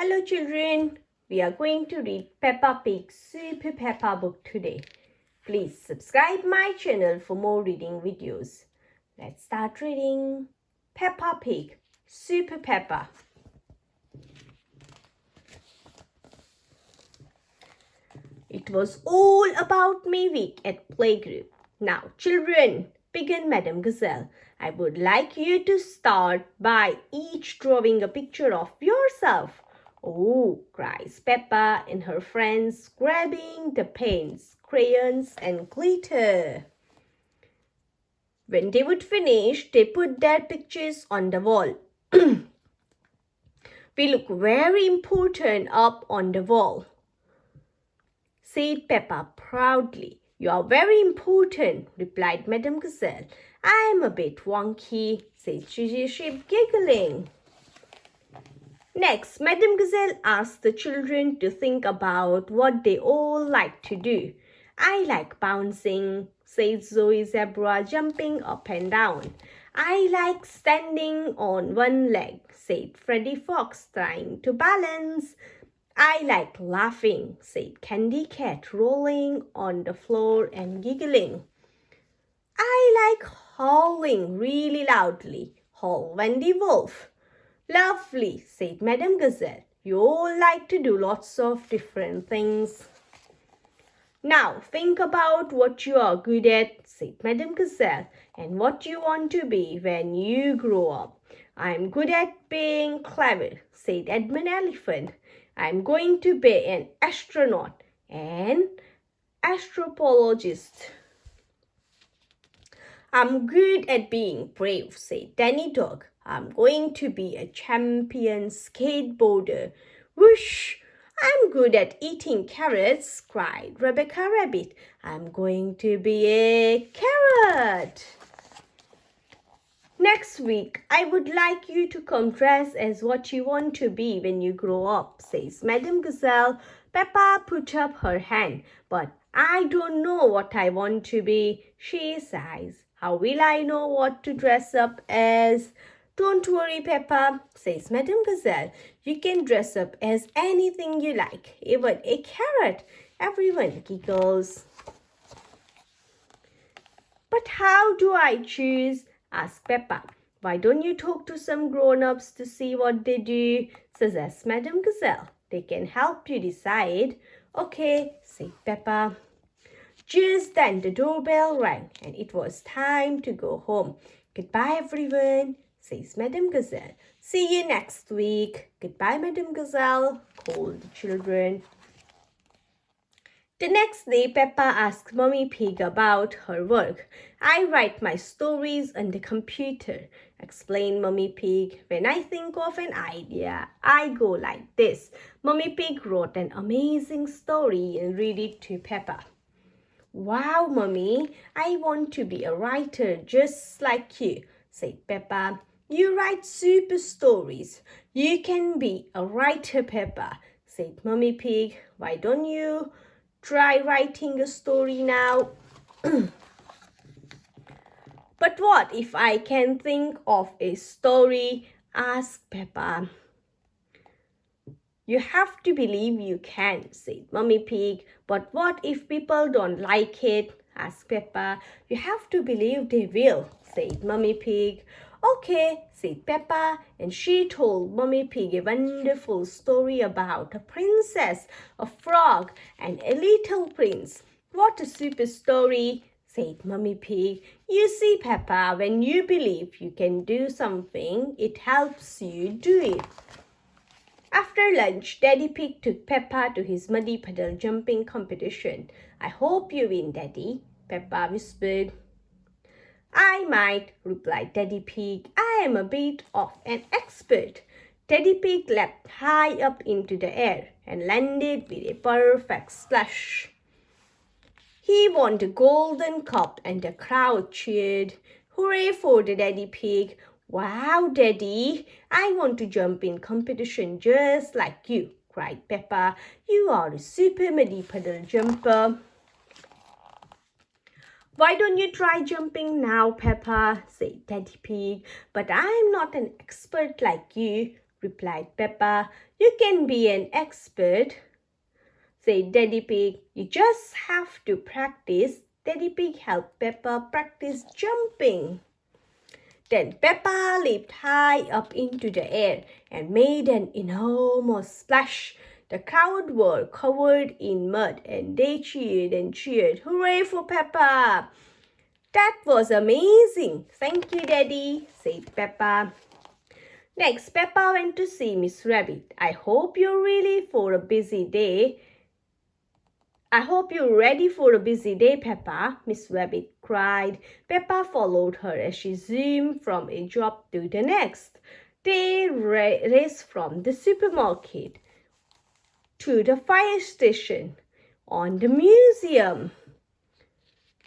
Hello children, we are going to read Peppa Pig's Super Peppa book today. Please subscribe my channel for more reading videos. Let's start reading Peppa Pig, Super Peppa. It was all about me week at Playgroup. Now children, began Madam Gazelle. I would like you to start by each drawing a picture of yourself. Oh, cries Peppa and her friends, grabbing the pens, crayons and glitter. When they would finish, they put their pictures on the wall. We look very important up on the wall, said Peppa proudly. You are very important, replied Madam Gazelle. I am a bit wonky, said Gigi Sheep, giggling. Next, Madam Gazelle asked the children to think about what they all like to do. I like bouncing, said Zoe Zebra, jumping up and down. I like standing on one leg, said Freddy Fox, trying to balance. I like laughing, said Candy Cat, rolling on the floor and giggling. I like howling really loudly, howled Wendy Wolf. Lovely, said Madam Gazelle. You all like to do lots of different things. Now think about what you are good at, said Madam Gazelle, and what you want to be when you grow up. I'm good at being clever, said Edmund Elephant. I'm going to be an astronaut and anthropologist. I'm good at being brave, said Danny Dog. I'm going to be a champion skateboarder. Whoosh! I'm good at eating carrots, cried Rebecca Rabbit. I'm going to be a carrot. Next week, I would like you to come dressed as what you want to be when you grow up, says Madam Gazelle. Peppa put up her hand. But I don't know what I want to be, she sighs. How will I know what to dress up as? Don't worry, Peppa, says Madam Gazelle. You can dress up as anything you like, even a carrot. Everyone giggles. But how do I choose? Asked Peppa. Why don't you talk to some grown-ups to see what they do? Suggests Madam Gazelle. They can help you decide. Okay, said Peppa. Just then the doorbell rang and it was time to go home. Goodbye, everyone, says Madam Gazelle. See you next week. Goodbye, Madam Gazelle, called the children. The next day, Peppa asked Mummy Pig about her work. I write my stories on the computer, explained Mummy Pig. When I think of an idea, I go like this. Mummy Pig wrote an amazing story and read it to Peppa. Wow, Mummy, I want to be a writer just like you, said Peppa. You write super stories. You can be a writer, Peppa, said Mummy Pig. Why don't you try writing a story now? But what if I can think of a story? Asked Peppa. You have to believe you can, said Mummy Pig. But what if people don't like it? Asked Peppa. You have to believe they will, said Mummy Pig. Okay, said Peppa, and she told Mummy Pig a wonderful story about a princess, a frog, and a little prince. What a super story, said Mummy Pig. You see, Peppa, when you believe you can do something, it helps you do it. After lunch, Daddy Pig took Peppa to his muddy puddle jumping competition. I hope you win, Daddy, Peppa whispered. I might, replied Daddy Pig. I am a bit of an expert. Daddy Pig leapt high up into the air and landed with a perfect splash. He won the golden cup and the crowd cheered. Hooray for the Daddy Pig! Wow, Daddy, I want to jump in competition just like you, cried Peppa. You are a super muddy puddle jumper. Why don't you try jumping now, Peppa, said Daddy Pig. But I'm not an expert like you, replied Peppa. You can be an expert, said Daddy Pig. You just have to practice. Daddy Pig helped Peppa practice jumping. Then Peppa leaped high up into the air and made an enormous splash. The crowd were covered in mud and they cheered and cheered. Hooray for Peppa! That was amazing. Thank you, Daddy, said Peppa. Next, Peppa went to see Miss Rabbit. I hope you're ready for a busy day, Peppa, Miss Rabbit cried. Peppa followed her as she zoomed from a job to the next. They raced from the supermarket to the fire station, on the museum,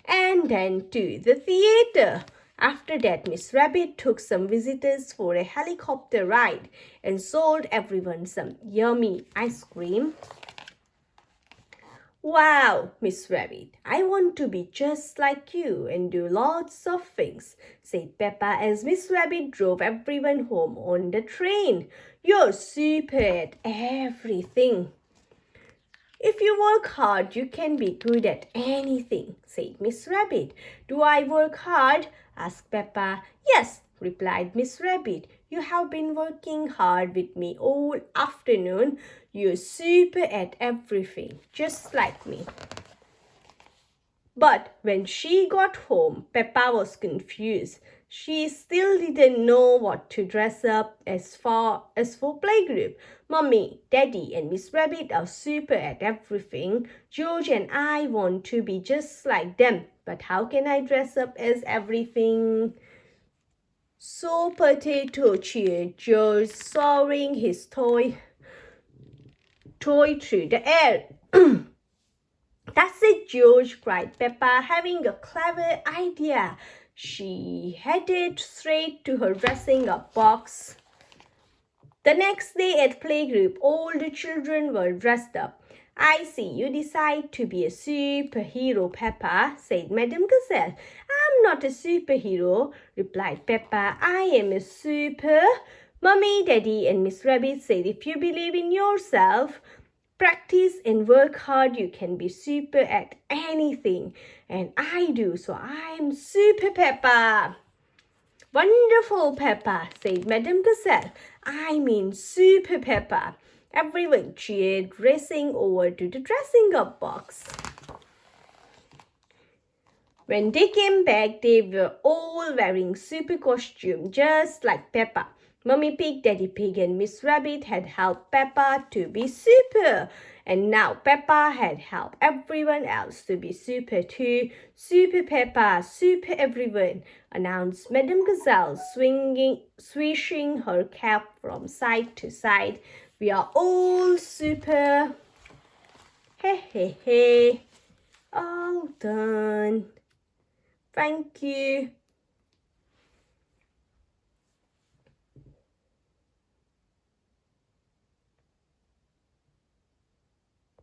and then to the theater. After that, Miss Rabbit took some visitors for a helicopter ride and sold everyone some yummy ice cream. Wow, Miss Rabbit, I want to be just like you and do lots of things, said Peppa as Miss Rabbit drove everyone home on the train. You're super at everything. If you work hard, you can be good at anything, said Miss Rabbit. Do I work hard? Asked Peppa. Yes, replied Miss Rabbit. You have been working hard with me all afternoon. You're super at everything, just like me. But when she got home, Peppa was confused. She still didn't know what to dress up as for playgroup. Mommy, Daddy, and Miss Rabbit are super at everything. George and I want to be just like them. But how can I dress up as everything? So Potato cheered George, soaring his toy through the air. That's it, George, cried Peppa, having a clever idea. She headed straight to her dressing up box. The next day at playgroup, all the children were dressed up. I see you decide to be a superhero, Peppa, said Madam Gazelle. I'm not a superhero, replied Peppa. I am a super. Mummy, Daddy, and Miss Rabbit said if you believe in yourself, practice and work hard, you can be super at anything. And I do, so I am Super Peppa. Wonderful, Peppa, said Madam Gazelle. I mean Super Peppa. Everyone cheered, racing over to the dressing up box. When they came back, they were all wearing super costumes, just like Peppa. Mummy Pig, Daddy Pig, and Miss Rabbit had helped Peppa to be super. And now Peppa had helped everyone else to be super too. Super Peppa, super everyone, announced Madam Gazelle, swishing her cap from side to side. We are all super. Hey, hey, hey. All done. Thank you.